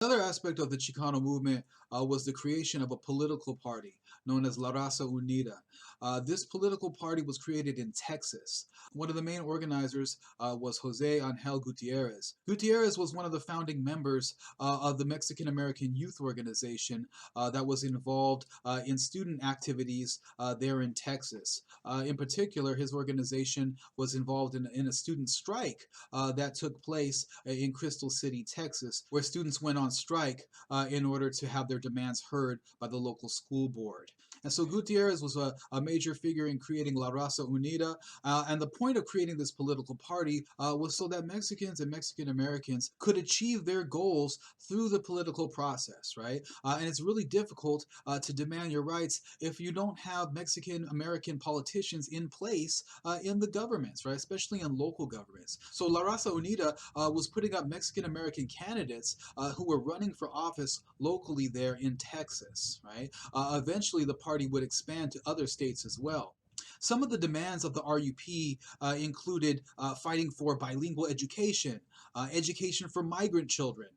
Another aspect of the Chicano movement was the creation of a political party known as La Raza Unida. This political party was created in Texas. One of the main organizers was Jose Angel Gutierrez. Gutierrez was one of the founding members of the Mexican American Youth Organization that was involved in student activities there in Texas. In particular, his organization was involved in a student strike that took place in Crystal City, Texas, where students went on strike in order to have their demands heard by the local school board. And so Gutierrez was a major figure in creating La Raza Unida. And the point of creating this political party was so that Mexicans and Mexican Americans could achieve their goals through the political process, right? And it's really difficult to demand your rights if you don't have Mexican American politicians in place in the governments, right? Especially in local governments. So La Raza Unida was putting up Mexican American candidates who were running for office locally there in Texas, right? Eventually, the party would expand to other states as well. Some of the demands of the RUP included fighting for bilingual education, education for migrant children,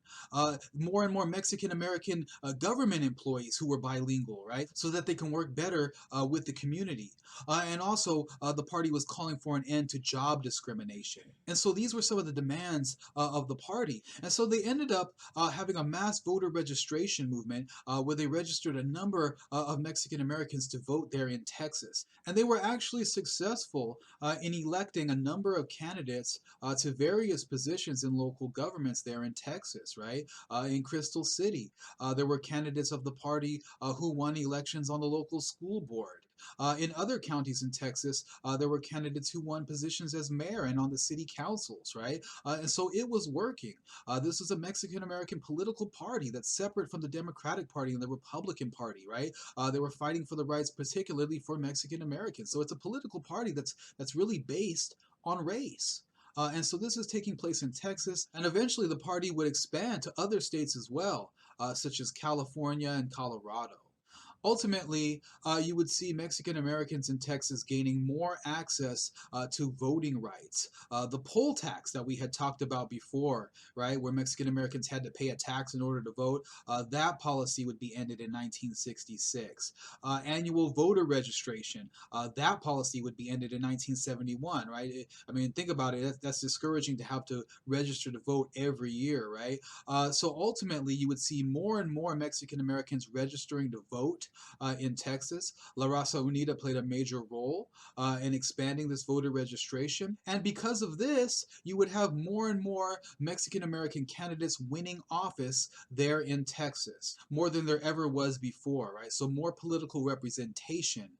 more and more Mexican American government employees who were bilingual, right? So that they can work better with the community. And also, the party was calling for an end to job discrimination. And so these were some of the demands of the party. And so they ended up having a mass voter registration movement where they registered a number of Mexican Americans to vote there in Texas. And they were actually successful in electing a number of candidates to various positions in local governments there in Texas, right? In Crystal City, there were candidates of the party who won elections on the local school board. In other counties in Texas, there were candidates who won positions as mayor and on the city councils, right? And so it was working. This was a Mexican American political party that's separate from the Democratic Party and the Republican Party, right? They were fighting for the rights, particularly for Mexican Americans. So it's a political party that's really based on race. And so this is taking place in Texas, and eventually the party would expand to other states as well, such as California and Colorado. Ultimately, you would see Mexican Americans in Texas gaining more access to voting rights. The poll tax that we had talked about before, right, where Mexican Americans had to pay a tax in order to vote, that policy would be ended in 1966. Annual voter registration, that policy would be ended in 1971, right? I mean, think about it. That's discouraging to have to register to vote every year, right? So ultimately, you would see more and more Mexican Americans registering to vote in Texas. La Raza Unida played a major role in expanding this voter registration. And because of this, you would have more and more Mexican American candidates winning office there in Texas, more than there ever was before, right? So more political representation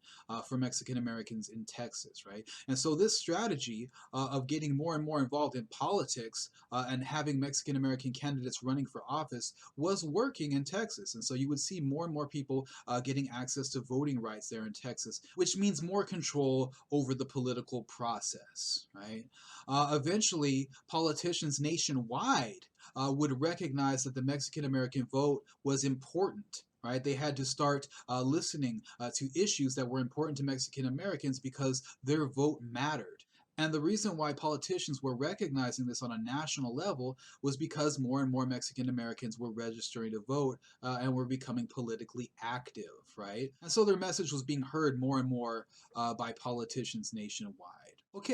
for Mexican Americans in Texas, right? And so this strategy of getting more and more involved in politics and having Mexican American candidates running for office was working in Texas. And so you would see more and more people getting access to voting rights there in Texas, which means more control over the political process, right? Eventually, politicians nationwide would recognize that the Mexican American vote was important, right? They had to start listening to issues that were important to Mexican Americans because their vote mattered. And the reason why politicians were recognizing this on a national level was because more and more Mexican Americans were registering to vote and were becoming politically active, right? And so their message was being heard more and more by politicians nationwide.